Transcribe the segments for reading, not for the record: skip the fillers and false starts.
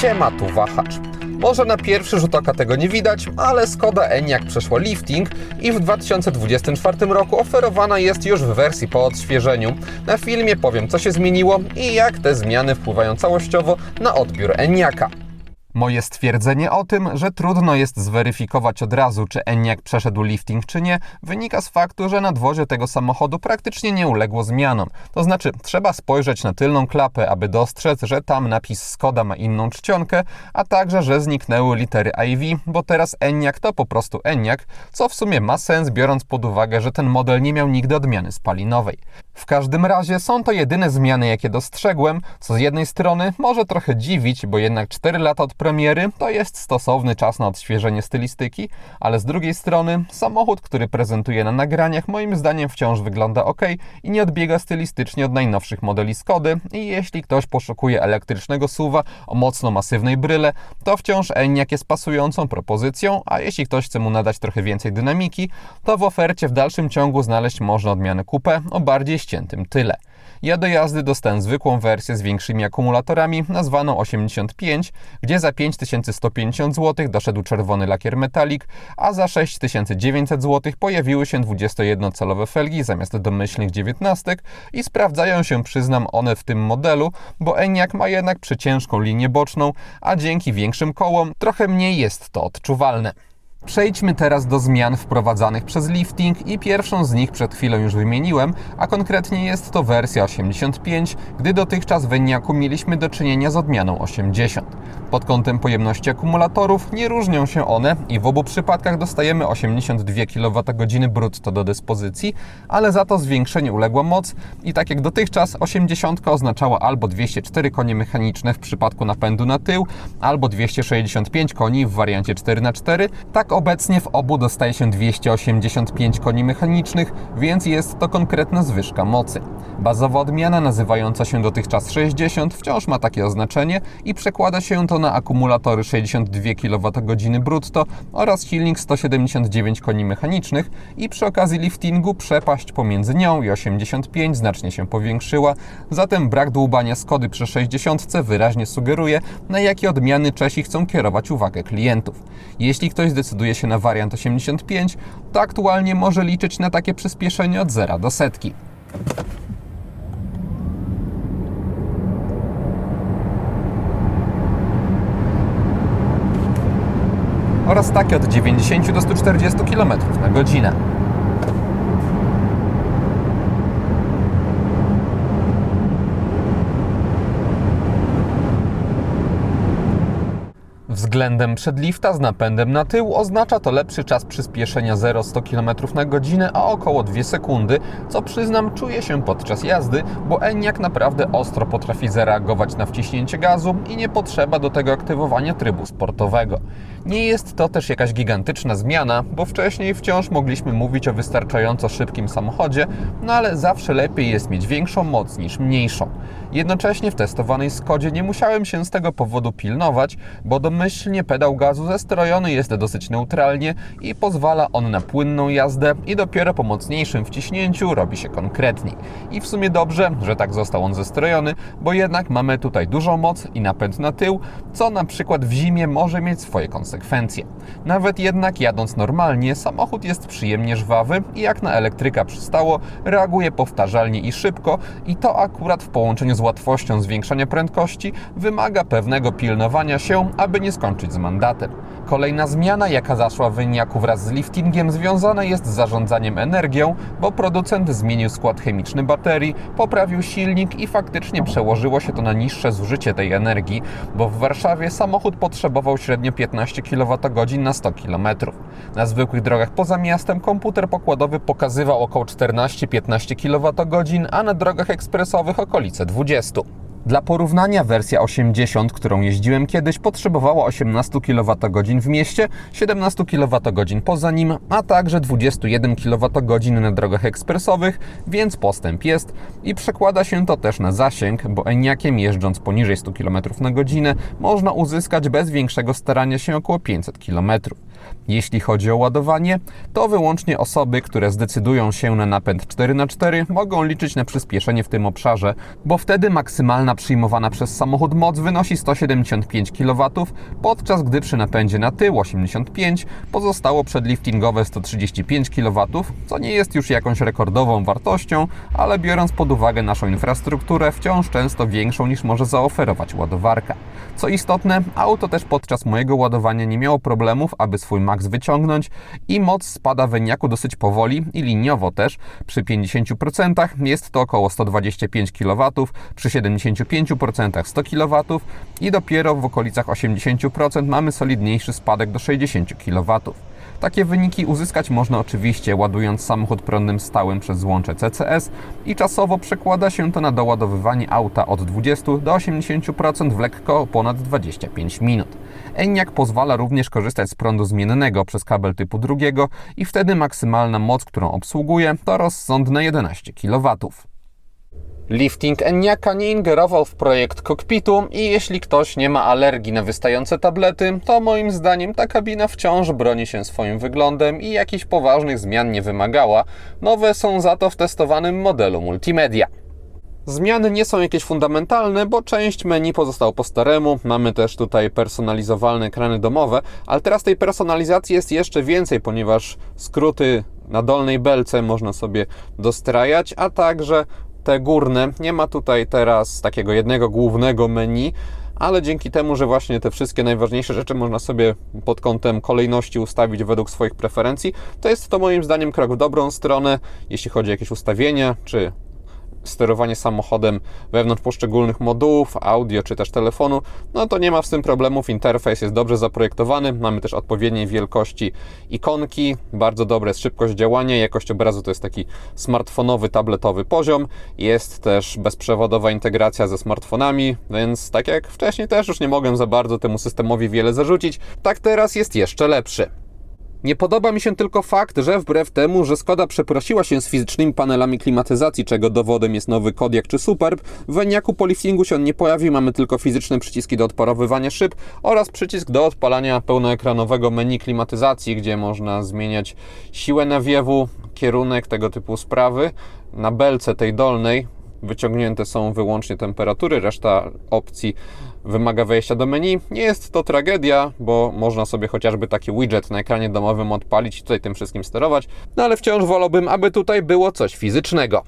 Siema, tu wahacz. Może na pierwszy rzut oka tego nie widać, ale Skoda Enyaq przeszła lifting i w 2024 roku oferowana jest już w wersji po odświeżeniu. Na filmie powiem, co się zmieniło i jak te zmiany wpływają całościowo na odbiór Enyaq'a. Moje stwierdzenie o tym, że trudno jest zweryfikować od razu, czy Enyaq przeszedł lifting czy nie, wynika z faktu, że nadwozie tego samochodu praktycznie nie uległo zmianom. To znaczy, trzeba spojrzeć na tylną klapę, aby dostrzec, że tam napis Skoda ma inną czcionkę, a także, że zniknęły litery IV, bo teraz Enyaq to po prostu Enyaq, co w sumie ma sens, biorąc pod uwagę, że ten model nie miał nigdy odmiany spalinowej. W każdym razie są to jedyne zmiany, jakie dostrzegłem, co z jednej strony może trochę dziwić, bo jednak 4 lata od premiery to jest stosowny czas na odświeżenie stylistyki, ale z drugiej strony samochód, który prezentuję na nagraniach, moim zdaniem wciąż wygląda ok i nie odbiega stylistycznie od najnowszych modeli Skody i jeśli ktoś poszukuje elektrycznego SUV-a o mocno masywnej bryle, to wciąż Enyaq jest pasującą propozycją, a jeśli ktoś chce mu nadać trochę więcej dynamiki, to w ofercie w dalszym ciągu znaleźć można odmianę coupé o bardziej ściętym tyle. Ja do jazdy dostałem zwykłą wersję z większymi akumulatorami, nazwaną 85, gdzie za 5150 zł doszedł czerwony lakier metalik, a za 6900 zł pojawiły się 21-calowe felgi zamiast domyślnych 19 i sprawdzają się, przyznam, one w tym modelu, bo Enyaq ma jednak przeciężką linię boczną, a dzięki większym kołom trochę mniej jest to odczuwalne. Przejdźmy teraz do zmian wprowadzanych przez lifting i pierwszą z nich przed chwilą już wymieniłem, a konkretnie jest to wersja 85, gdy dotychczas w Enyaqu mieliśmy do czynienia z odmianą 80. Pod kątem pojemności akumulatorów nie różnią się one i w obu przypadkach dostajemy 82 kWh brutto do dyspozycji, ale za to zwiększenie uległa moc i tak jak dotychczas 80 oznaczała albo 204 konie mechaniczne w przypadku napędu na tył, albo 265 koni w wariancie 4x4, tak obecnie w obu dostaje się 285 koni mechanicznych, więc jest to konkretna zwyżka mocy. Bazowa odmiana, nazywająca się dotychczas 60, wciąż ma takie oznaczenie i przekłada się to na akumulatory 62 kWh brutto oraz silnik 179 koni mechanicznych i przy okazji liftingu przepaść pomiędzy nią i 85 znacznie się powiększyła, zatem brak dłubania Skody przy 60 wyraźnie sugeruje, na jakie odmiany Czesi chcą kierować uwagę klientów. Jeśli ktoś zdecyduje się na wariant 85, to aktualnie może liczyć na takie przyspieszenie od 0 do setki. Oraz takie od 90 do 140 km na godzinę. Względem przedlifta z napędem na tył oznacza to lepszy czas przyspieszenia 0-100 km na godzinę, a około 2 sekundy, co przyznam czuje się podczas jazdy, bo Enyaq naprawdę ostro potrafi zareagować na wciśnięcie gazu i nie potrzeba do tego aktywowania trybu sportowego. Nie jest to też jakaś gigantyczna zmiana, bo wcześniej wciąż mogliśmy mówić o wystarczająco szybkim samochodzie, no ale zawsze lepiej jest mieć większą moc niż mniejszą. Jednocześnie w testowanej Skodzie nie musiałem się z tego powodu pilnować, bo domyślnie pedał gazu zestrojony jest dosyć neutralnie i pozwala on na płynną jazdę i dopiero po mocniejszym wciśnięciu robi się konkretniej. I w sumie dobrze, że tak został on zestrojony, bo jednak mamy tutaj dużą moc i napęd na tył, co na przykład w zimie może mieć swoje konsekwencje. Nawet jednak jadąc normalnie, samochód jest przyjemnie żwawy i jak na elektryka przystało, reaguje powtarzalnie i szybko i to akurat w połączeniu z łatwością zwiększania prędkości wymaga pewnego pilnowania się, aby nie skończyć z mandatem. Kolejna zmiana, jaka zaszła w Enyaqu wraz z liftingiem, związana jest z zarządzaniem energią, bo producent zmienił skład chemiczny baterii, poprawił silnik i faktycznie przełożyło się to na niższe zużycie tej energii, bo w Warszawie samochód potrzebował średnio 15 kWh na 100 km. Na zwykłych drogach poza miastem komputer pokładowy pokazywał około 14-15 kWh, a na drogach ekspresowych okolice 20. Dla porównania wersja 80, którą jeździłem kiedyś, potrzebowała 18 kWh w mieście, 17 kWh poza nim, a także 21 kWh na drogach ekspresowych, więc postęp jest i przekłada się to też na zasięg, bo Enyaqiem jeżdżąc poniżej 100 km na godzinę można uzyskać bez większego starania się około 500 km. Jeśli chodzi o ładowanie, to wyłącznie osoby, które zdecydują się na napęd 4x4 mogą liczyć na przyspieszenie w tym obszarze, bo wtedy maksymalna przyjmowana przez samochód moc wynosi 175 kW, podczas gdy przy napędzie na tył 85 pozostało przedliftingowe 135 kW, co nie jest już jakąś rekordową wartością, ale biorąc pod uwagę naszą infrastrukturę, wciąż często większą niż może zaoferować ładowarka. Co istotne, auto też podczas mojego ładowania nie miało problemów, aby swój maks wyciągnąć i moc spada w Enyaqu dosyć powoli i liniowo też. Przy 50% jest to około 125 kW, przy 75% 100 kW i dopiero w okolicach 80% mamy solidniejszy spadek do 60 kW. Takie wyniki uzyskać można oczywiście ładując samochód prądem stałym przez złącze CCS i czasowo przekłada się to na doładowywanie auta od 20 do 80% w lekko ponad 25 minut. Enyaq pozwala również korzystać z prądu zmiennego przez kabel typu drugiego i wtedy maksymalna moc, którą obsługuje, to rozsądne 11 kW. Lifting Enyaqa nie ingerował w projekt kokpitu i jeśli ktoś nie ma alergii na wystające tablety, to moim zdaniem ta kabina wciąż broni się swoim wyglądem i jakichś poważnych zmian nie wymagała. Nowe są za to w testowanym modelu multimedia. Zmiany nie są jakieś fundamentalne, bo część menu pozostała po staremu. Mamy też tutaj personalizowalne ekrany domowe, ale teraz tej personalizacji jest jeszcze więcej, ponieważ skróty na dolnej belce można sobie dostrajać, a także te górne. Nie ma tutaj teraz takiego jednego głównego menu, ale dzięki temu, że właśnie te wszystkie najważniejsze rzeczy można sobie pod kątem kolejności ustawić według swoich preferencji, to jest to moim zdaniem krok w dobrą stronę, jeśli chodzi o jakieś ustawienia, czy sterowanie samochodem wewnątrz poszczególnych modułów, audio czy też telefonu, no to nie ma z tym problemów, interfejs jest dobrze zaprojektowany, mamy też odpowiedniej wielkości ikonki, bardzo dobra jest szybkość działania, jakość obrazu to jest taki smartfonowy, tabletowy poziom, jest też bezprzewodowa integracja ze smartfonami, więc tak jak wcześniej też już nie mogłem za bardzo temu systemowi wiele zarzucić, tak teraz jest jeszcze lepszy. Nie podoba mi się tylko fakt, że wbrew temu, że Skoda przeprosiła się z fizycznymi panelami klimatyzacji, czego dowodem jest nowy Kodiaq czy Superb, w Enyaqu po liftingu się on nie pojawi, mamy tylko fizyczne przyciski do odparowywania szyb oraz przycisk do odpalania pełnoekranowego menu klimatyzacji, gdzie można zmieniać siłę nawiewu, kierunek, tego typu sprawy. Na belce tej dolnej wyciągnięte są wyłącznie temperatury, reszta opcji wymaga wejścia do menu. Nie jest to tragedia, bo można sobie chociażby taki widget na ekranie domowym odpalić i tutaj tym wszystkim sterować, no ale wciąż wolałbym, aby tutaj było coś fizycznego.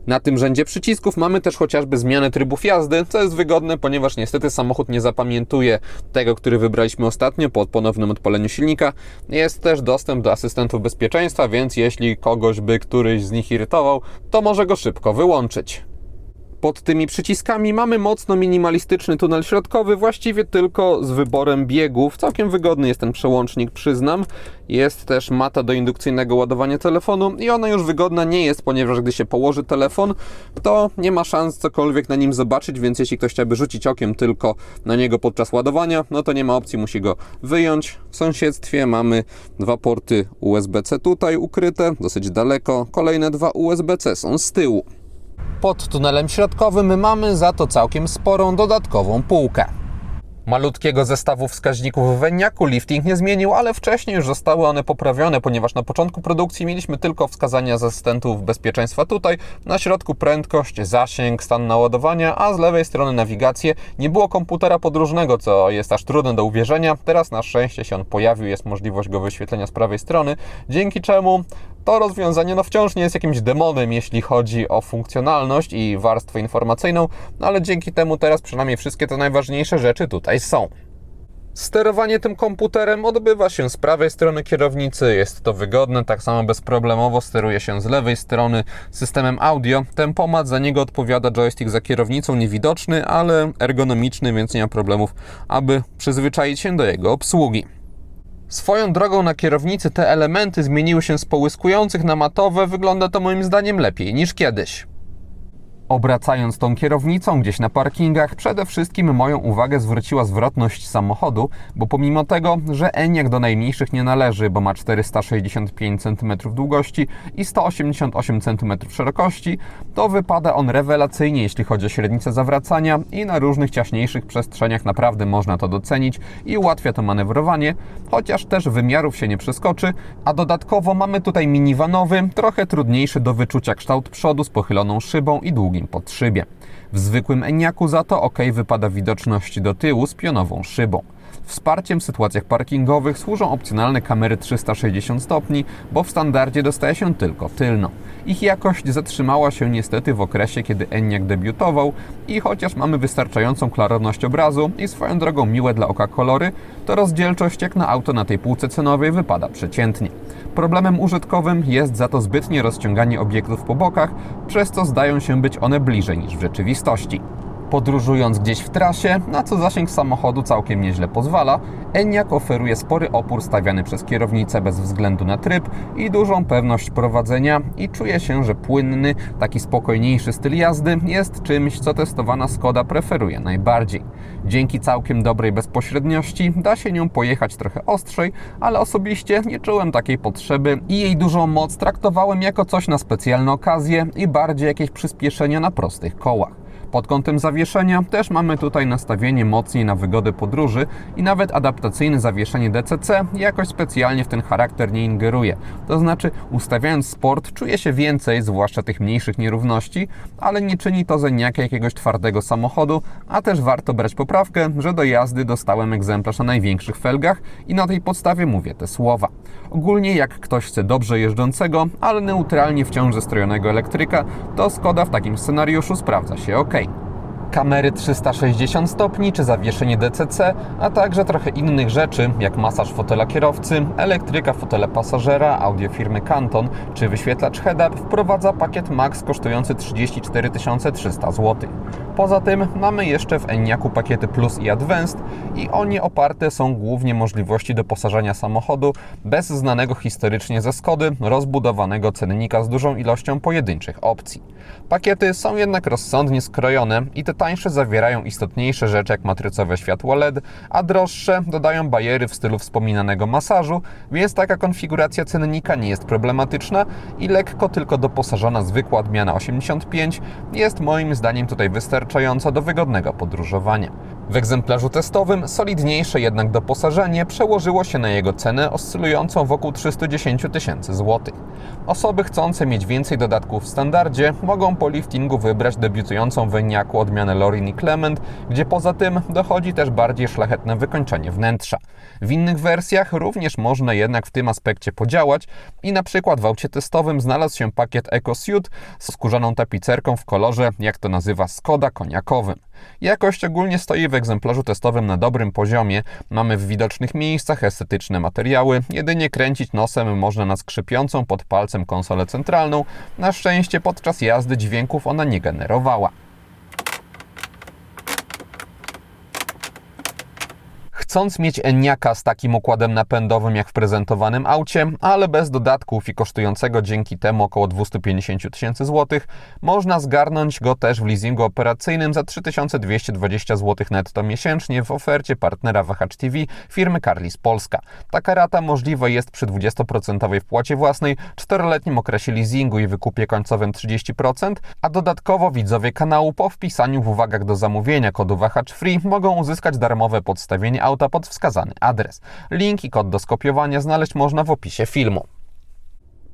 Na tym rzędzie przycisków mamy też chociażby zmianę trybów jazdy, co jest wygodne, ponieważ niestety samochód nie zapamiętuje tego, który wybraliśmy ostatnio po ponownym odpaleniu silnika. Jest też dostęp do asystentów bezpieczeństwa, więc jeśli kogoś by któryś z nich irytował, to może go szybko wyłączyć. Pod tymi przyciskami mamy mocno minimalistyczny tunel środkowy, właściwie tylko z wyborem biegów. Całkiem wygodny jest ten przełącznik, przyznam. Jest też mata do indukcyjnego ładowania telefonu i ona już wygodna nie jest, ponieważ gdy się położy telefon, to nie ma szans cokolwiek na nim zobaczyć, więc jeśli ktoś chciałby rzucić okiem tylko na niego podczas ładowania, no to nie ma opcji, musi go wyjąć. W sąsiedztwie mamy dwa porty USB-C tutaj ukryte, dosyć daleko. Kolejne dwa USB-C są z tyłu. Pod tunelem środkowym mamy za to całkiem sporą dodatkową półkę. Malutkiego zestawu wskaźników w Enyaqu lifting nie zmienił, ale wcześniej już zostały one poprawione, ponieważ na początku produkcji mieliśmy tylko wskazania z asystentów bezpieczeństwa tutaj, na środku prędkość, zasięg, stan naładowania, a z lewej strony nawigację. Nie było komputera podróżnego, co jest aż trudne do uwierzenia. Teraz na szczęście się on pojawił, jest możliwość go wyświetlenia z prawej strony, dzięki czemu to rozwiązanie wciąż nie jest jakimś demonem, jeśli chodzi o funkcjonalność i warstwę informacyjną, ale dzięki temu teraz przynajmniej wszystkie te najważniejsze rzeczy tutaj są. Sterowanie tym komputerem odbywa się z prawej strony kierownicy, jest to wygodne, tak samo bezproblemowo steruje się z lewej strony systemem audio. Tempomat, za niego odpowiada joystick za kierownicą, niewidoczny, ale ergonomiczny, więc nie ma problemów, aby przyzwyczaić się do jego obsługi. Swoją drogą na kierownicy te elementy zmieniły się z połyskujących na matowe, wygląda to moim zdaniem lepiej niż kiedyś. Obracając tą kierownicą gdzieś na parkingach, przede wszystkim moją uwagę zwróciła zwrotność samochodu, bo pomimo tego, że Enyaq do najmniejszych nie należy, bo ma 465 cm długości i 188 cm szerokości, to wypada on rewelacyjnie, jeśli chodzi o średnicę zawracania i na różnych ciaśniejszych przestrzeniach naprawdę można to docenić i ułatwia to manewrowanie, chociaż też wymiarów się nie przeskoczy, a dodatkowo mamy tutaj minivanowy, trochę trudniejszy do wyczucia kształt przodu z pochyloną szybą i długim drugim podszybie. W zwykłym Enyaqu za to ok wypada widoczność do tyłu z pionową szybą. Wsparciem w sytuacjach parkingowych służą opcjonalne kamery 360 stopni, bo w standardzie dostaje się tylko tylną. Ich jakość zatrzymała się niestety w okresie, kiedy Enyaq debiutował i chociaż mamy wystarczającą klarowność obrazu i swoją drogą miłe dla oka kolory, to rozdzielczość jak na auto na tej półce cenowej wypada przeciętnie. Problemem użytkowym jest za to zbytnie rozciąganie obiektów po bokach, przez co zdają się być one bliżej niż w rzeczywistości. Podróżując gdzieś w trasie, na co zasięg samochodu całkiem nieźle pozwala, Enyaq oferuje spory opór stawiany przez kierownicę bez względu na tryb i dużą pewność prowadzenia i czuje się, że płynny, taki spokojniejszy styl jazdy jest czymś, co testowana Skoda preferuje najbardziej. Dzięki całkiem dobrej bezpośredniości da się nią pojechać trochę ostrzej, ale osobiście nie czułem takiej potrzeby i jej dużą moc traktowałem jako coś na specjalne okazje i bardziej jakieś przyspieszenia na prostych kołach. Pod kątem zawieszenia też mamy tutaj nastawienie mocniej na wygodę podróży i nawet adaptacyjne zawieszenie DCC jakoś specjalnie w ten charakter nie ingeruje. To znaczy, ustawiając sport czuję się więcej, zwłaszcza tych mniejszych nierówności, ale nie czyni to z Enyaqu jakiegoś twardego samochodu, a też warto brać poprawkę, że do jazdy dostałem egzemplarz na największych felgach i na tej podstawie mówię te słowa. Ogólnie jak ktoś chce dobrze jeżdżącego, ale neutralnie wciąż zestrojonego elektryka, to Skoda w takim scenariuszu sprawdza się ok. Kamery 360 stopni czy zawieszenie DCC, a także trochę innych rzeczy, jak masaż fotela kierowcy, elektryka fotela pasażera, audio firmy Canton czy wyświetlacz head-up wprowadza pakiet Max kosztujący 34 300 zł. Poza tym mamy jeszcze w Enyaqu pakiety Plus i Advanced i o nie oparte są głównie możliwości doposażenia samochodu bez znanego historycznie ze Skody rozbudowanego cennika z dużą ilością pojedynczych opcji. Pakiety są jednak rozsądnie skrojone i te tańsze zawierają istotniejsze rzeczy jak matrycowe światło LED, a droższe dodają bariery w stylu wspominanego masażu, więc taka konfiguracja cennika nie jest problematyczna i lekko tylko doposażona zwykła odmiana 85 jest moim zdaniem tutaj wystarczająca do wygodnego podróżowania. W egzemplarzu testowym solidniejsze jednak doposażenie przełożyło się na jego cenę oscylującą wokół 310 000 złotych. Osoby chcące mieć więcej dodatków w standardzie mogą po liftingu wybrać debiutującą w Enyaqu odmianę Lorin i Clement, gdzie poza tym dochodzi też bardziej szlachetne wykończenie wnętrza. W innych wersjach również można jednak w tym aspekcie podziałać i na przykład w aucie testowym znalazł się pakiet EcoSuite z skórzaną tapicerką w kolorze, jak to nazywa Skoda, koniakowym. Jakość ogólnie stoi w egzemplarzu testowym na dobrym poziomie, mamy w widocznych miejscach estetyczne materiały, jedynie kręcić nosem można na skrzypiącą pod palcem konsolę centralną, na szczęście podczas jazdy dźwięków ona nie generowała. Chcąc mieć Enyaqa z takim układem napędowym jak w prezentowanym aucie, ale bez dodatków i kosztującego dzięki temu około 250 000 złotych, można zgarnąć go też w leasingu operacyjnym za 3220 zł netto miesięcznie w ofercie partnera Wahacz TV firmy Carlis Polska. Taka rata możliwa jest przy 20% wpłacie własnej, 4-letnim okresie leasingu i wykupie końcowym 30%, a dodatkowo widzowie kanału po wpisaniu w uwagach do zamówienia kodu Wahacz Free mogą uzyskać darmowe podstawienie auta pod wskazany adres. Link i kod do skopiowania znaleźć można w opisie filmu.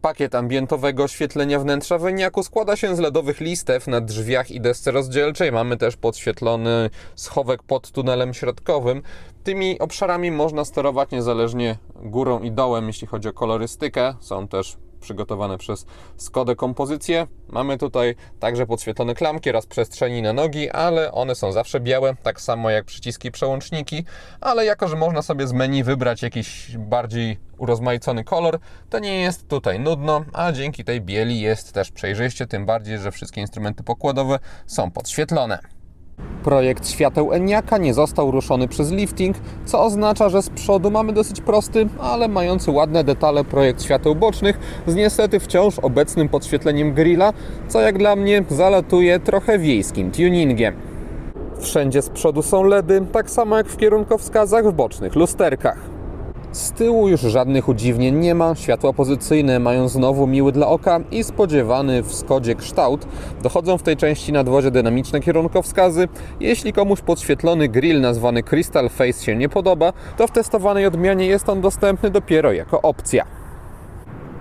Pakiet ambientowego oświetlenia wnętrza w Enyaqu składa się z LEDowych listew na drzwiach i desce rozdzielczej. Mamy też podświetlony schowek pod tunelem środkowym. Tymi obszarami można sterować niezależnie górą i dołem, jeśli chodzi o kolorystykę. Są też przygotowane przez Skodę kompozycje. Mamy tutaj także podświetlone klamki oraz przestrzeni na nogi, ale one są zawsze białe, tak samo jak przyciski i przełączniki, ale jako że można sobie z menu wybrać jakiś bardziej urozmaicony kolor, to nie jest tutaj nudno, a dzięki tej bieli jest też przejrzyście, tym bardziej, że wszystkie instrumenty pokładowe są podświetlone. Projekt świateł Enyaqa nie został ruszony przez lifting, co oznacza, że z przodu mamy dosyć prosty, ale mający ładne detale projekt świateł bocznych z niestety wciąż obecnym podświetleniem grilla, co jak dla mnie zalatuje trochę wiejskim tuningiem. Wszędzie z przodu są LEDy, tak samo jak w kierunkowskazach w bocznych lusterkach. Z tyłu już żadnych udziwnień nie ma, światła pozycyjne mają znowu miły dla oka i spodziewany w Skodzie kształt. Dochodzą w tej części nadwozie dynamiczne kierunkowskazy. Jeśli komuś podświetlony grill nazwany Crystal Face się nie podoba, to w testowanej odmianie jest on dostępny dopiero jako opcja.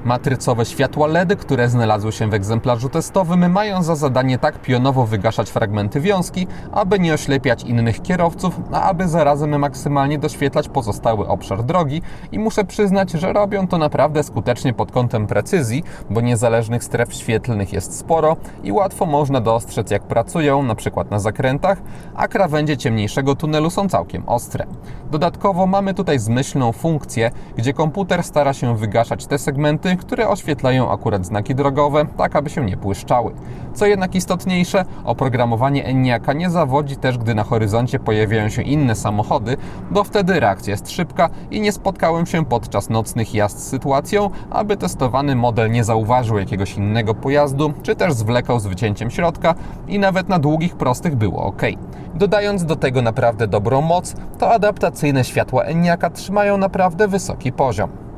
Matrycowe światła LED, które znalazły się w egzemplarzu testowym, mają za zadanie tak pionowo wygaszać fragmenty wiązki, aby nie oślepiać innych kierowców, a aby zarazem maksymalnie doświetlać pozostały obszar drogi i muszę przyznać, że robią to naprawdę skutecznie pod kątem precyzji, bo niezależnych stref świetlnych jest sporo i łatwo można dostrzec, jak pracują, na przykład na zakrętach, a krawędzie ciemniejszego tunelu są całkiem ostre. Dodatkowo mamy tutaj zmyślną funkcję, gdzie komputer stara się wygaszać te segmenty, które oświetlają akurat znaki drogowe, tak aby się nie błyszczały. Co jednak istotniejsze, oprogramowanie Enyaqa nie zawodzi też, gdy na horyzoncie pojawiają się inne samochody, bo wtedy reakcja jest szybka i nie spotkałem się podczas nocnych jazd z sytuacją, aby testowany model nie zauważył jakiegoś innego pojazdu, czy też zwlekał z wycięciem środka i nawet na długich prostych było ok. Dodając do tego naprawdę dobrą moc, to adaptacyjne światła Enyaqa trzymają naprawdę wysoki poziom.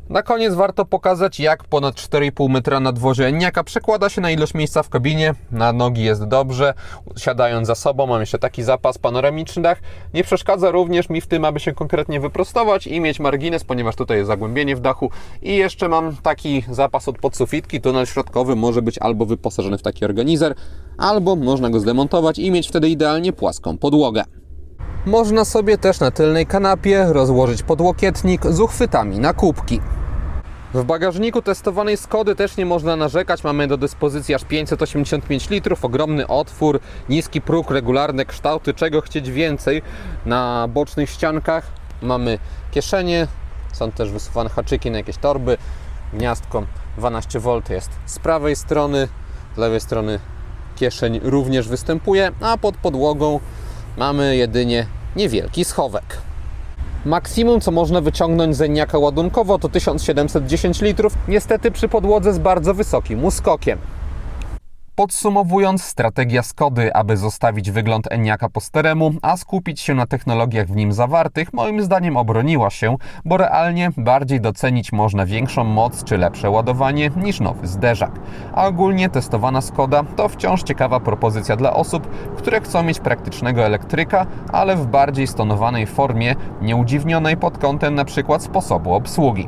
Na koniec warto pokazać, jak ponad 4,5 metra nadwozie Enyaqa przekłada się na ilość miejsca w kabinie. Na nogi jest dobrze, siadając za sobą mam jeszcze taki zapas, panoramiczny dach. Nie przeszkadza również mi w tym, aby się konkretnie wyprostować i mieć margines, ponieważ tutaj jest zagłębienie w dachu. I jeszcze mam taki zapas od podsufitki, tunel środkowy może być albo wyposażony w taki organizer, albo można go zdemontować i mieć wtedy idealnie płaską podłogę. Można sobie też na tylnej kanapie rozłożyć podłokietnik z uchwytami na kubki. W bagażniku testowanej Skody też nie można narzekać. Mamy do dyspozycji aż 585 litrów, ogromny otwór, niski próg, regularne kształty, czego chcieć więcej. Na bocznych ściankach mamy kieszenie, są też wysuwane haczyki na jakieś torby. Gniazdko 12V jest z prawej strony, z lewej strony kieszeń również występuje, a pod podłogą mamy jedynie niewielki schowek. Maksimum, co można wyciągnąć z Enyaq'a ładunkowo, to 1710 litrów, niestety przy podłodze z bardzo wysokim uskokiem. Podsumowując, strategia Skody, aby zostawić wygląd Enyaq'a po staremu, a skupić się na technologiach w nim zawartych, moim zdaniem obroniła się, bo realnie bardziej docenić można większą moc czy lepsze ładowanie niż nowy zderzak. A ogólnie testowana Skoda to wciąż ciekawa propozycja dla osób, które chcą mieć praktycznego elektryka, ale w bardziej stonowanej formie, nieudziwnionej pod kątem np. sposobu obsługi.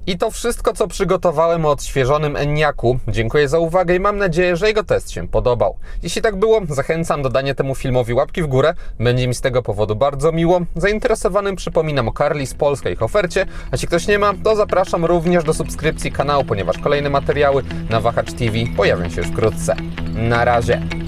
I to wszystko, co przygotowałem o odświeżonym Enyaqu. Dziękuję za uwagę i mam nadzieję, że jego test się podobał. Jeśli tak było, zachęcam do dania temu filmowi łapki w górę. Będzie mi z tego powodu bardzo miło. Zainteresowanym przypominam o Carlis Polska i ich ofercie. A jeśli ktoś nie ma, to zapraszam również do subskrypcji kanału, ponieważ kolejne materiały na Wahacz TV pojawią się już wkrótce. Na razie!